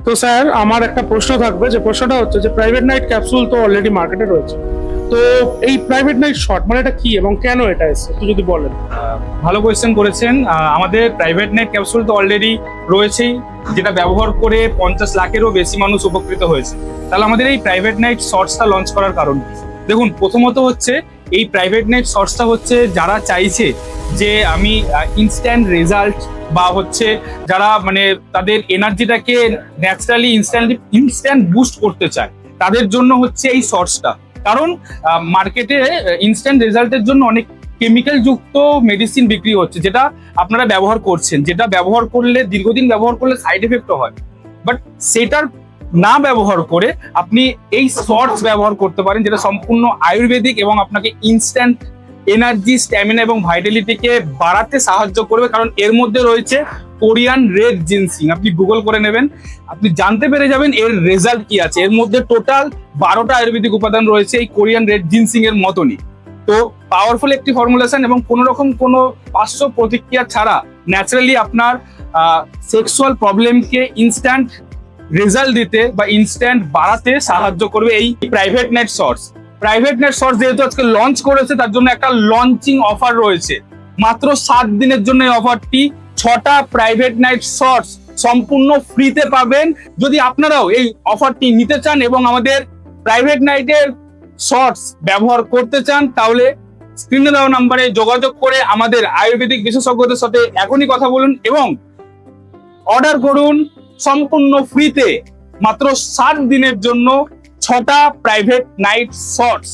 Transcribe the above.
তো স্যার আমার একটা প্রশ্ন থাকবে, যে প্রশ্নটা হচ্ছে যে প্রাইভেট নাইট ক্যাপসুল তো অলরেডি মার্কেটে রয়েছে, তো এই প্রাইভেট নাইট শর্ট মানে এটা কি এবং কেন এটা এসেছে একটু যদি বলেন। ভালো কোয়েশ্চেন করেছেন। আমাদের প্রাইভেট নেট ক্যাপসুল তো অলরেডি রয়েছেই, যেটা ব্যবহার করে 50 লাখেরও বেশি মানুষ উপকৃত হয়েছে। তাহলে আমাদের এই প্রাইভেট নাইট শর্টসটা লঞ্চ করার কারণ কি? দেখুন, প্রথমত হচ্ছে এই প্রাইভেট নাইট শর্টসটা হচ্ছে যারা চাইছে যে আমি ইনস্ট্যান্ট রেজাল্ট বা হচ্ছে যারা মানে তাদের এনার্জিটাকে ন্যাচারালি ইনস্ট্যান্ট বুস্ট করতে চায়, তাদের জন্য হচ্ছে এই শর্টসটা। কারণ মার্কেটে ইনস্ট্যান্ট রেজাল্টের জন্য অনেক কেমিক্যাল যুক্ত মেডিসিন বিক্রি হচ্ছে, যেটা আপনারা ব্যবহার করছেন, যেটা ব্যবহার করলে দীর্ঘদিন ব্যবহার করলে সাইড এফেক্টও হয়। বাট সেটার না ব্যবহার করে আপনি এই শর্টস ব্যবহার করতে পারেন, যেটা সম্পূর্ণ আয়ুর্বেদিক এবং আপনাকে ইনস্ট্যান্ট এনার্জি, স্ট্যামিনা এবং ভাইটালিটিকে বাড়াতে সাহায্য করবে। কারণ এর মধ্যে রয়েছে কোরিয়ান রেড জিনসিং। আপনি গুগল করে নেবেন, আপনি জানতে পেরে যাবেন এর রেজাল্ট কি আছে। এর মধ্যে টোটাল 12টা আয়ুর্বেদিক উপাদান রয়েছে এই কোরিয়ান রেড জিনসিং এর মতনই। তো পাওয়ারফুল একটি ফর্মুলেশন এবং কোনো রকম কোনো পার্শ্ব প্রতিক্রিয়া ছাড়া ন্যাচারালি আপনার সেক্সুয়াল প্রবলেমকে ইনস্ট্যান্ট রেজাল্ট দিতে বা ইনস্ট্যান্ট বাড়াতে সাহায্য করবে এই private net shorts. Private net shorts যেহেতু আজকে লঞ্চ করেছে, তার জন্য একটা লঞ্চিং অফার রয়েছে। মাত্র 7 দিনের জন্য এই অফারটি। 6টা প্রাইভেট নাইট শর্টস সম্পূর্ণ ফ্রিতে পাবেন। যদি আপনারাও এই অফারটি নিতে চান এবং আমাদের প্রাইভেট নাইটের শর্টস ব্যবহার করতে চান, তাহলে স্ক্রিনে দেওয়া নাম্বারে যোগাযোগ করে আমাদের আয়ুর্বেদিক বিশেষজ্ঞদের সাথে এখনই কথা বলুন এবং অর্ডার করুন সম্পূর্ণ ফ্রিতে মাত্র 7 দিনের জন্য 6টা প্রাইভেট নাইট শর্টস।